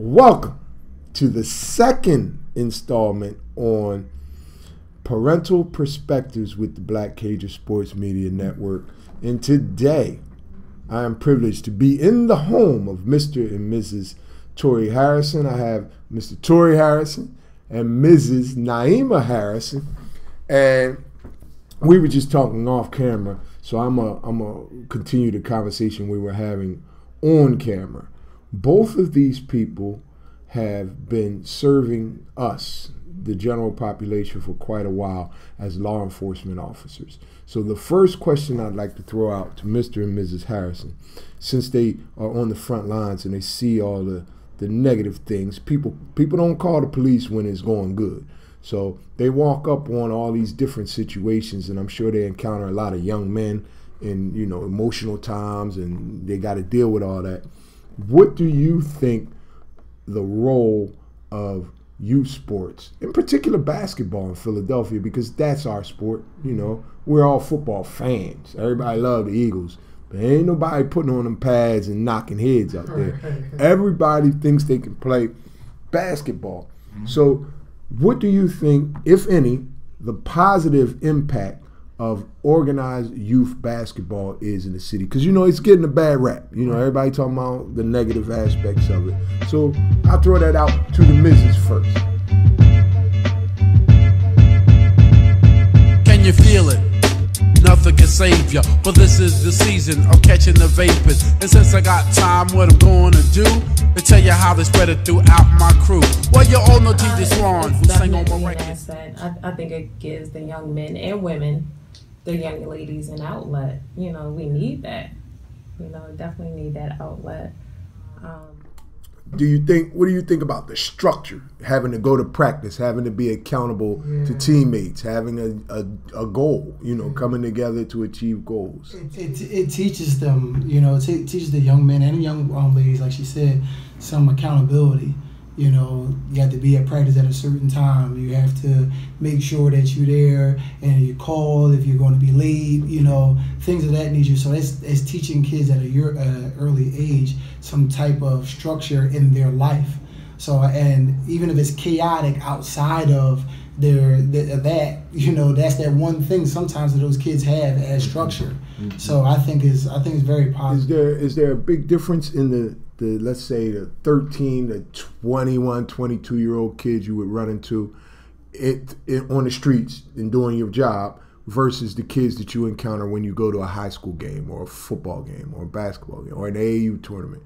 Welcome to the second installment on Parental Perspectives with the Black Cager Sports Media Network. And today, I am privileged to be in the home of Mr. and Mrs. Torre Harrison. I have Mr. Torre Harrison and Mrs. Naima Harrison. And we were just talking off camera, so I'm gonna continue the conversation we were having on camera. Both of these people have been serving us, the general population, for quite a while as law enforcement officers. So the first question I'd like to throw out to Mr. and Mrs. Harrison, since they are on the front lines and they see all the negative things, people don't call the police when it's going good. So they walk up on all these different situations, and I'm sure they encounter a lot of young men in, emotional times, and they got to deal with all that. What do you think the role of youth sports, in particular basketball in Philadelphia, because that's our sport, we're all football fans. Everybody loves the Eagles, but ain't nobody putting on them pads and knocking heads out there. Everybody thinks they can play basketball. So what do you think, if any, the positive impact of organized youth basketball is in the city? Because, it's getting a bad rap. Everybody talking about the negative aspects of it. So I'll throw that out to the missus first. Can you feel it? Nothing can save ya, but this is the season of catching the vapors. And since I got time, what I'm going to do is tell you how they spread it throughout my crew. Well, you all know DJ Swan, who sang on my record. I think it gives the young men and women, the young ladies, an outlet. We need that. Definitely need that outlet. What do you think about the structure? Having to go to practice, having to be accountable to teammates, having a goal, coming together to achieve goals. It teaches them, it teaches the young men and young ladies, like she said, some accountability. You have to be at practice at a certain time. You have to make sure that you're there and you call if you're going to be late, things of that nature. So it's teaching kids at an early age some type of structure in their life. So, and even if it's chaotic outside of that's that one thing sometimes that those kids have as structure. Mm-hmm. So I think it's very positive. Is there a big difference in the let's say the 13 to 21, 22-year-old kids you would run into it on the streets and doing your job versus the kids that you encounter when you go to a high school game or a football game or a basketball game or an AAU tournament?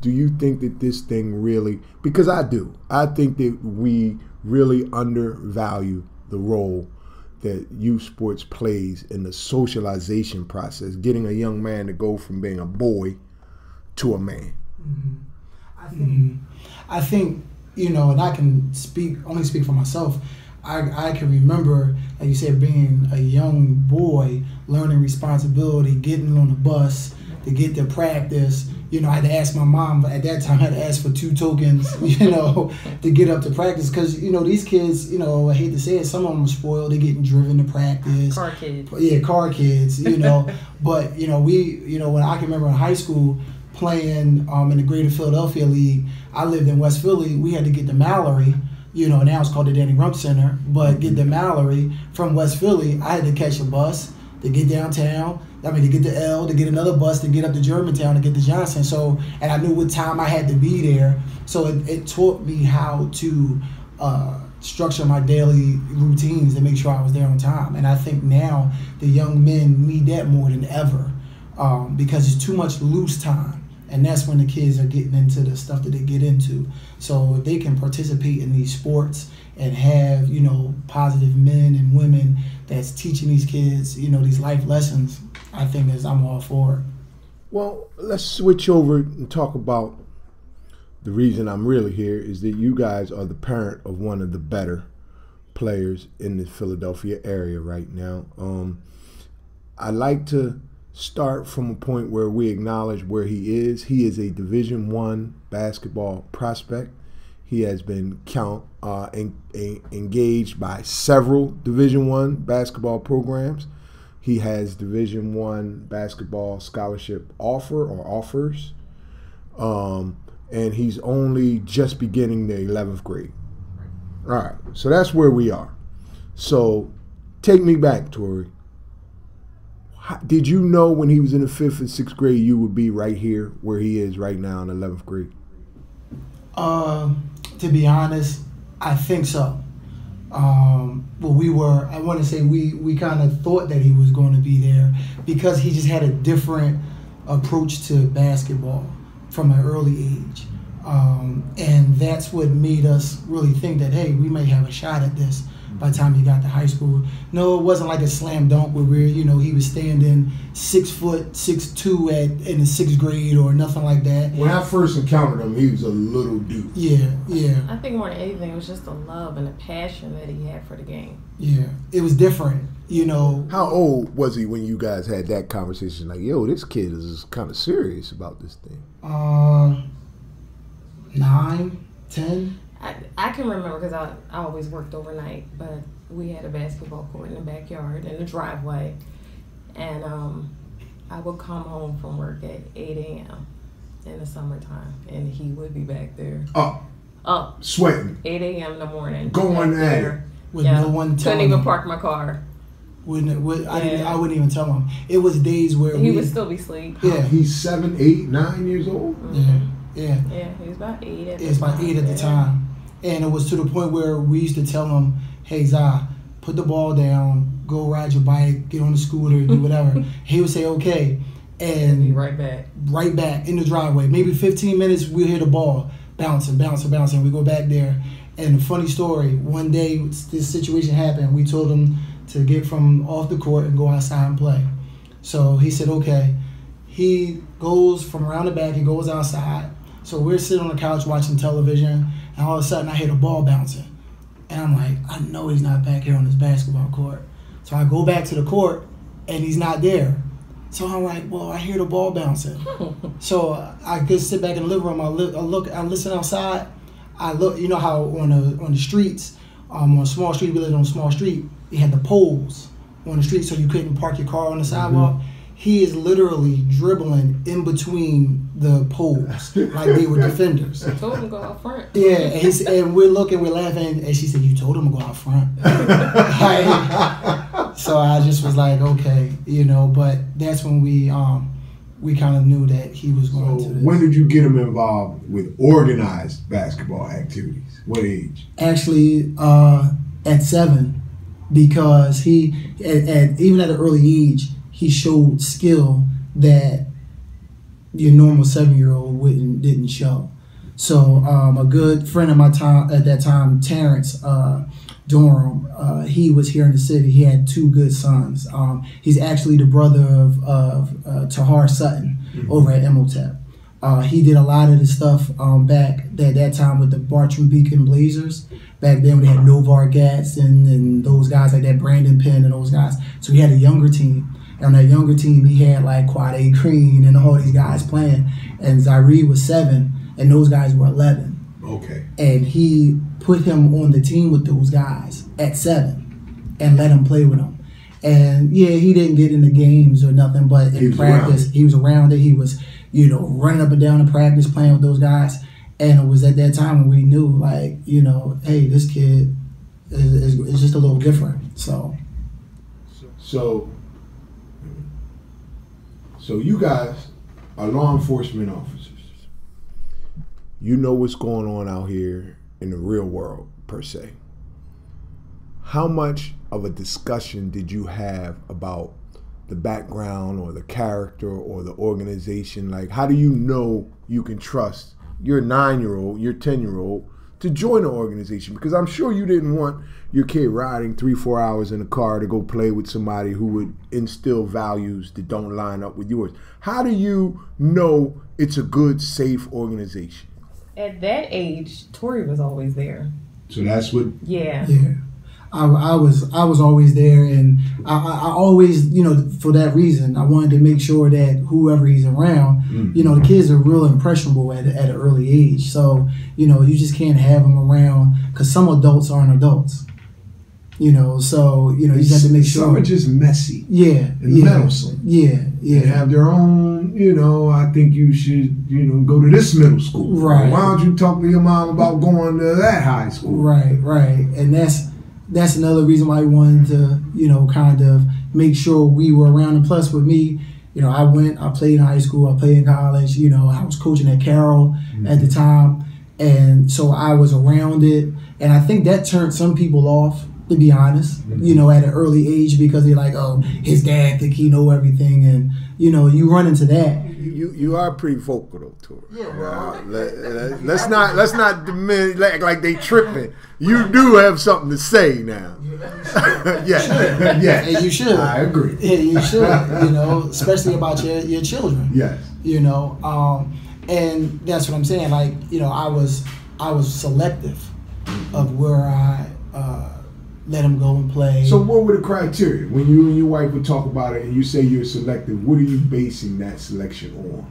Do you think that this thing really, because I do, I think that we really undervalue the role that youth sports plays in the socialization process, getting a young man to go from being a boy to a man. Mm-hmm. I think, and I can only speak for myself. I can remember, like you said, being a young boy, learning responsibility, getting on the bus to get to practice. I had to ask my mom, but at that time I had to ask for 2 tokens, to get up to practice. Because, these kids, I hate to say it, some of them are spoiled. They're getting driven to practice. Car kids. Yeah, car kids, But, when I can remember in high school playing in the Greater Philadelphia League, I lived in West Philly. We had to get to Mallory. Now it's called the Danny Rump Center. But get to Mallory from West Philly, I had to catch a bus to get downtown. To get to L, to get another bus to get up to Germantown to get to Johnson. So, and I knew what time I had to be there. So it taught me how to structure my daily routines to make sure I was there on time. And I think now the young men need that more than ever because it's too much loose time. And that's when the kids are getting into the stuff that they get into. So if they can participate in these sports and have, positive men and women that's teaching these kids, these life lessons, I think I'm all for it. Well, let's switch over and talk about the reason I'm really here is that you guys are the parent of one of the better players in the Philadelphia area right now. I like to start from a point where we acknowledge where he is. He is a Division I basketball prospect. He has been engaged by several Division I basketball programs. He has Division I basketball scholarship offers. and he's only just beginning the 11th grade. All right, so that's where we are. So take me back, Torre. Did you know when he was in the 5th and 6th grade you would be right here where he is right now in the 11th grade? To be honest, I think so. Well, I want to say we kind of thought that he was going to be there because he just had a different approach to basketball from an early age. And that's what made us really think that, hey, we may have a shot at this by the time he got to high school. No, it wasn't like a slam dunk where he was standing 6 foot, 6'2" in the 6th grade or nothing like that. When I first encountered him, he was a little dude. Yeah. I think more than anything, it was just the love and the passion that he had for the game. Yeah, it was different, How old was he when you guys had that conversation? Like, yo, this kid is kind of serious about this thing. 9, 10. I can remember because I always worked overnight, but we had a basketball court in the backyard in the driveway, and I would come home from work at 8 a.m. in the summertime, and he would be back there. Up. Sweating. 8 a.m. in the morning. Going at it. With no one telling couldn't even him. park my car. I wouldn't even tell him. It was days where he would still be asleep. Yeah. He's 7, 8, 9 years old? Mm-hmm. Yeah. Yeah, he was about 8 at the time. It was about 8 at the time. And it was to the point where we used to tell him, hey, Zah, put the ball down, go ride your bike, get on the scooter, do whatever. He would say, okay. And be right back. Right back in the driveway. Maybe 15 minutes, we'll hear the ball bouncing. We go back there. And the funny story, one day this situation happened. We told him to get from off the court and go outside and play. So he said, okay. He goes from around the back, he goes outside. So we're sitting on the couch watching television, and all of a sudden I hear the ball bouncing. And I'm like, I know he's not back here on this basketball court. So I go back to the court, and he's not there. So I'm like, well, I hear the ball bouncing. So I just sit back in the living room, I listen outside. I look, you know how on the streets, on a small street, we lived on a small street, you had the poles on the street so you couldn't park your car on the sidewalk. Mm-hmm. He is literally dribbling in between the poles like they were defenders. I told him to go out front. Yeah, and we're laughing, and she said, you told him to go out front. So I just was like, okay, but that's when we kind of knew that he was going to this. When did you get him involved with organized basketball activities? What age? Actually, at 7, because he, even at an early age, he showed skill that your normal 7-year-old didn't show. So a good friend of my time at that time, Terrence Durham, he was here in the city. He had 2 good sons. He's actually the brother of Torre Harrison over at Emotep. He did a lot of the stuff back at that time with the Bartram Beacon Blazers. Back then, we had Novar Gatson and those guys like that, Brandon Penn and those guys. So he had a younger team. And on that younger team, he had like Quade Green and all these guys playing. And Zaire was 7, and those guys were 11. Okay. And he put him on the team with those guys at 7 and let him play with them. And yeah, he didn't get into games or nothing, but in practice, he was around it. He was, running up and down in practice, playing with those guys. And it was at that time when we knew, like, hey, this kid is just a little different. So you guys are law enforcement officers. You know what's going on out here in the real world, per se. How much of a discussion did you have about the background or the character or the organization? Like, how do you know you can trust your 9-year-old, your 10-year-old to join an organization? Because I'm sure you didn't want your kid riding 3-4 hours in a car to go play with somebody who would instill values that don't line up with yours. How do you know it's a good, safe organization? At that age, Torre was always there. So that's what... Yeah. I was always there, and I always, for that reason, I wanted to make sure that whoever he's around, the kids are real impressionable at an early age. So, you just can't have them around, because some adults aren't adults. You know, so you just have to make sure. Some are just messy. Yeah, and meddlesome. Yeah. They have their own. I think you should go to this middle school. Right. Why don't you talk to your mom about going to that high school? Right. And that's another reason why we wanted to kind of make sure we were around. And plus, with me, I played in high school, I played in college. I was coaching at Carroll at the time, and so I was around it. And I think that turned some people off, to be honest, at an early age, because they're like, oh, his dad think he know everything, and you run into that. You are pretty vocal though, Torre. Yeah, bro. Let's not diminish like they tripping. You do have something to say now. Yeah. And you should. I agree. Yeah, you should. Especially about your children. Yes. And that's what I'm saying. Like, I was selective of where I let him go and play. So what were the criteria when you and your wife would talk about it and you say you're selective? What are you basing that selection on?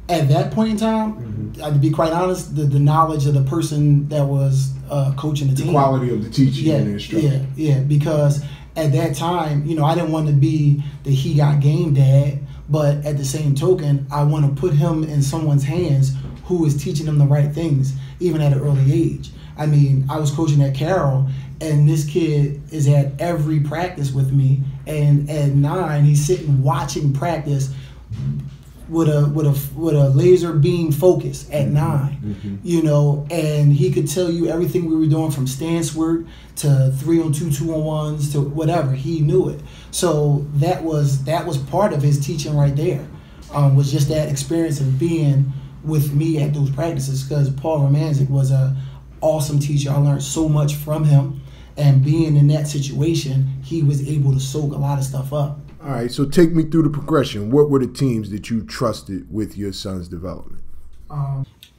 At that point in time, to be quite honest, the knowledge of the person that was coaching the team, the quality of the teaching and the instruction. Yeah. Because at that time, I didn't want to be the he got game dad, but at the same token, I want to put him in someone's hands who is teaching him the right things, even at an early age. I mean, I was coaching at Carroll, and this kid is at every practice with me. And at 9, he's sitting watching practice with a laser beam focus at 9. And he could tell you everything we were doing, from stance work to 3-on-2, 2-on-1s to whatever. He knew it. So that was part of his teaching right there. Was just that experience of being with me at those practices, because Paul Romanzik was a awesome teacher. I learned so much from him, and being in that situation, he was able to soak a lot of stuff up. All right, so take me through the progression. What were the teams that you trusted with your son's development?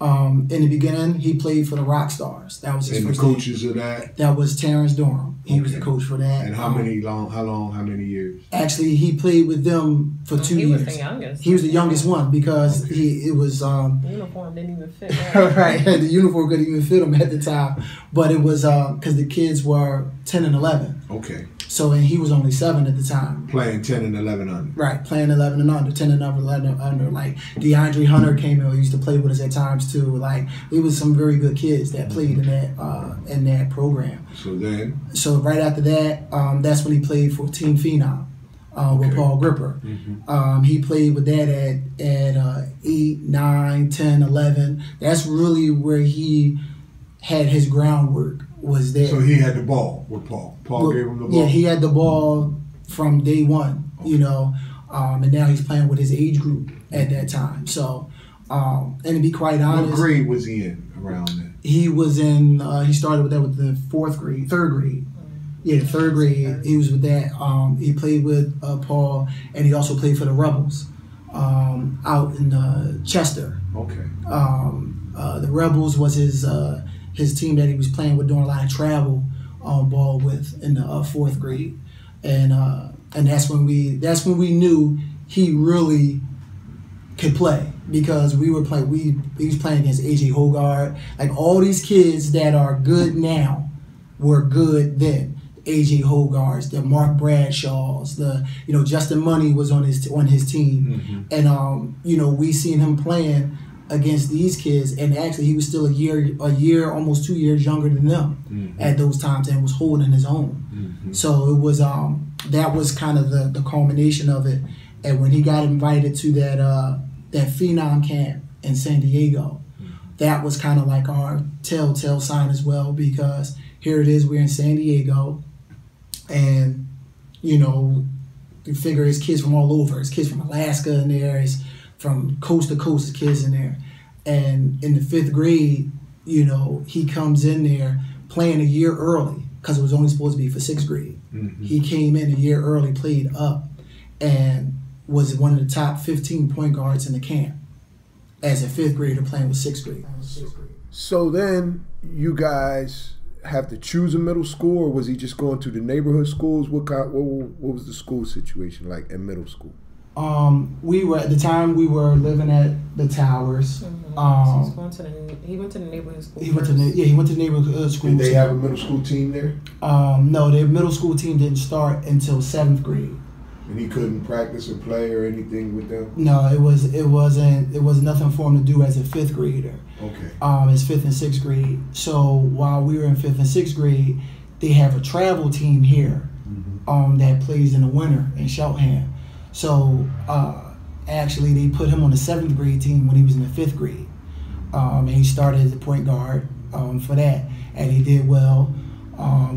In the beginning, he played for the Rock Stars. That was his first And the coaches of that? That was Terrence Durham. He was the coach for that. And how many years? Actually, he played with them for 2 years. He was the youngest. He was the youngest one, because the uniform didn't even fit him. Right, the uniform couldn't even fit him at the time. But it was because the kids were 10 and 11. Okay. So, and he was only 7 at the time. Playing 10 and 11 under. Right, playing 11 and under, 10 and 11 under. Like, DeAndre Hunter came in, he used to play with us at times too. Like, it was some very good kids that played in that program. So right after that, that's when he played for Team Phenom with Paul Gripper. He played with that at 8, 9, 10, 11. That's really where he had his groundwork. Was there. So he had the ball with Paul. Paul gave him the ball. Yeah, he had the ball from day one, and now he's playing with his age group at that time. So, and to be quite honest, what grade was he in around then? He was in. He started with that with the third grade. Yeah, third grade. He was with that. He played with Paul, and he also played for the Rebels out in Chester. Okay. The Rebels was his team that he was playing with, doing a lot of travel ball with in the 4th grade, and that's when we knew he really could play, because we were playing. He was playing against AJ Hogard. Like, all these kids that are good now were good then. AJ Hogards, the Mark Bradshaws, the Justin Money was on his team, and we seen him playing against these kids, and actually he was still a year, almost 2 years younger than them at those times, and was holding his own. So it was that was kind of the culmination of it. And when he got invited to that Phenom camp in San Diego, that was kind of like our telltale sign as well, because here it is, we're in San Diego, and you figure it's kids from all over. It's kids from Alaska in there. It's from coast to coast, kids in there. And in the 5th grade, he comes in there playing a year early, because it was only supposed to be for 6th grade. He came in a year early, played up, and was one of the top 15 point guards in the camp as a 5th grader playing with 6th grade. So then you guys have to choose a middle school, or was he just going to the neighborhood schools? What was the school situation like in middle school? We were at the time we were living at the Towers. So he went to the neighborhood school. He went to the neighborhood school. Did they have a middle school team there? No, their middle school team didn't start until 7th grade. And he couldn't practice or play or anything with them? No, it was nothing for him to do as a 5th grader. Okay. It's 5th and 6th grade. So while we were in 5th and 6th grade, they have a travel team here that plays in the winter in Cheltenham. So actually they put him on the 7th grade team when he was in the 5th grade. And he started as a point guard for that, and he did well.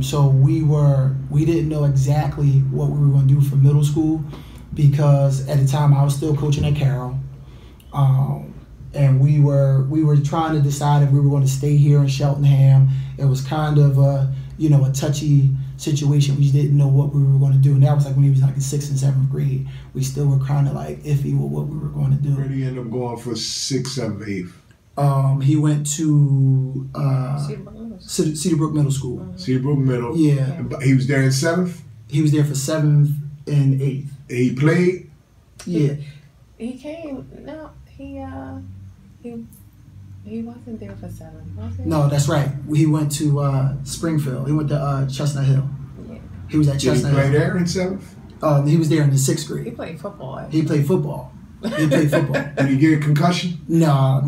So we didn't know exactly what we were going to do for middle school, because at the time I was still coaching at Carroll, and we were trying to decide if we were going to stay here in Cheltenham. It was kind of a touchy situation. We didn't know what we were going to do, and that was like when he was like in 6th and 7th grade. We still were kind of like iffy with what we were going to do. Where did he end up going for 6th, 7th, 8th? He went to Cedarbrook Middle School. Cedarbrook Middle. Yeah. He was there in 7th? He was there for 7th and 8th. He played? Yeah. He came. No, he wasn't there for 7th, was he? No, that's right. He went to Springfield. He went to Chestnut Hill. Yeah. He was at Chestnut Hill. Did he play there in 7th? He was there in the 6th grade. He played football. He played football. Did he get a concussion? No.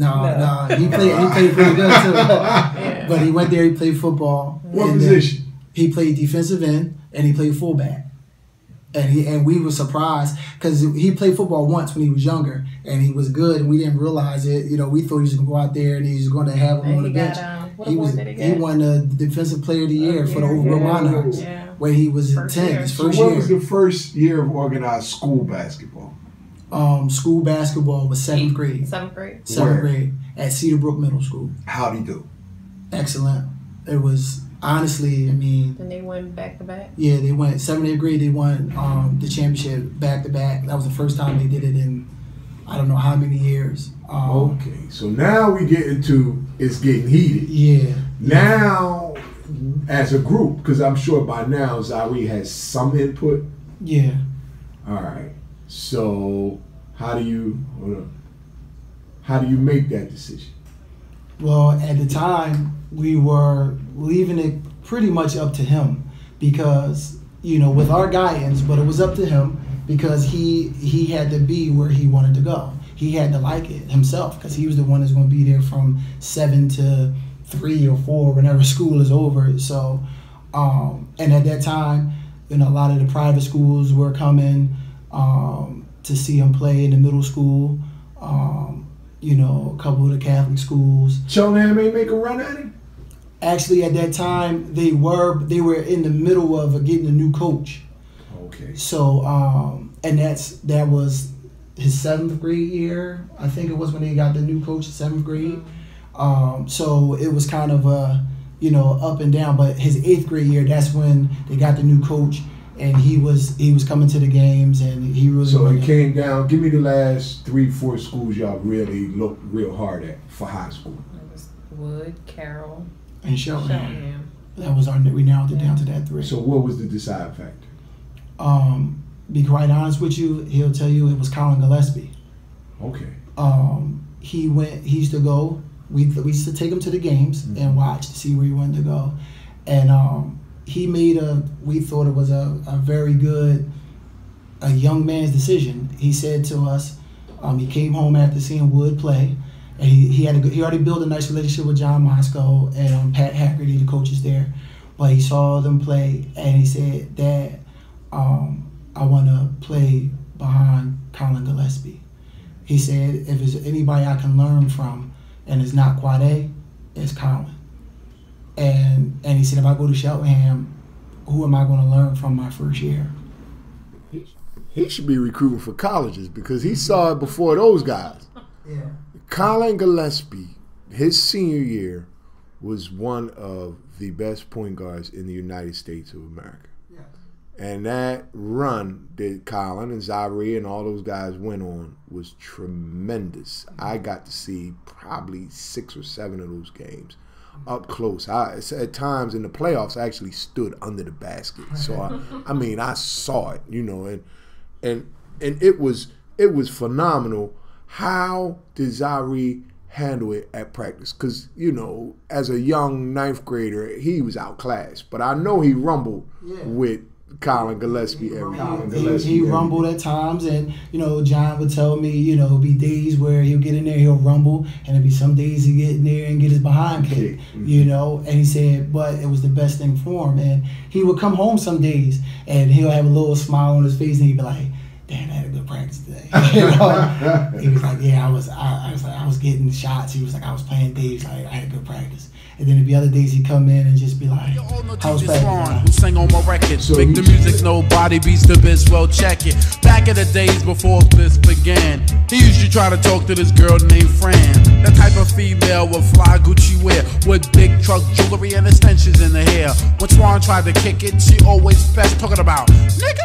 He played pretty good too. Yeah. But he went there. He played football. What position? He played defensive end and he played fullback. And we were surprised because he played football once when he was younger, and he was good, and we didn't realize it. We thought he was going to go out there and he was going to have him on the bench. He won the Defensive Player of the Year for the Overbrook Monarchs when he was 10, his first year. What was the first year of organized school basketball? School basketball was 7th grade. 7th grade? 7th grade at Cedarbrook Middle School. How'd he do? Excellent. It was, honestly, And they went back-to-back? Yeah, they went 7th, 8th grade. They won the championship back-to-back. That was the first time they did it in I don't know how many years. Okay, so now we get into it's getting heated. Yeah. Now, as a group, because I'm sure by now Zaire has some input. Yeah. All right. So how do you make that decision? Well, at the time, we were leaving it pretty much up to him because, with our guidance, but it was up to him because he had to be where he wanted to go. He had to like it himself because he was the one that's going to be there from 7 to 3 or 4 whenever school is over. So, and at that time, a lot of the private schools were coming to see him play in the middle school. A couple of the Catholic schools. Cheltenham ain't make a run at him? Actually, at that time, they were in the middle of getting a new coach. Okay. So, and that was his 7th grade year. I think it was when they got the new coach, 7th grade. So it was kind of up and down. But his 8th grade year, that's when they got the new coach. And he was coming to the games, and he really. So it came down. Give me the last 3-4 schools y'all really looked real hard at for high school. It was Wood, Carroll, and Cheltenham. That was we narrowed it down to that 3. So what was the deciding factor? Be quite honest with you, he'll tell you it was Colin Gillespie. Okay. He used to go. We used to take him to the games and watch to see where he wanted to go, and he made we thought it was a very good, a young man's decision. He said to us, he came home after seeing Wood play, and he already built a nice relationship with John Moscow and Pat Haggerty, the coaches there, but he saw them play and he said, Dad, I want to play behind Colin Gillespie. He said, if there's anybody I can learn from and it's not Quade, it's Colin. And he said, if I go to Cheltenham, who am I going to learn from my first year? He should be recruiting for colleges because he saw it before those guys. Yeah. Colin Gillespie, his senior year, was one of the best point guards in the United States of America. Yeah. And that run that Colin and Zaire and all those guys went on was tremendous. I got to see probably 6 or 7 of those games up close. At times in the playoffs, I actually stood under the basket. So I saw it, and and it was phenomenal. How did Zaire handle it at practice? Because, you know, as a young 9th grader, he was outclassed. But I know he rumbled with Colin Gillespie He rumbled at times, and you know, John would tell me, you know, it'd be days where he'll get in there, he'll rumble, and it'd be some days he get in there and get his behind kicked, you know. And he said, but it was the best thing for him. And he would come home some days, and he'll have a little smile on his face, and he'd be like, "Damn, I had a good practice today." You know? He was like, "Yeah, I was getting shots." He was like, "I was playing days, like I had a good practice." And then there'd be other days he'd come in and just be like, "How's practice?" Who sang on my records, make the music nobody beats the biz, well check it. Back in the days before this began, he used to try to talk to this girl named Fran. That type of female with fly Gucci wear, with big truck jewelry and extensions in the hair. When Swan tried to kick it, she always fast talking about, "Nigga."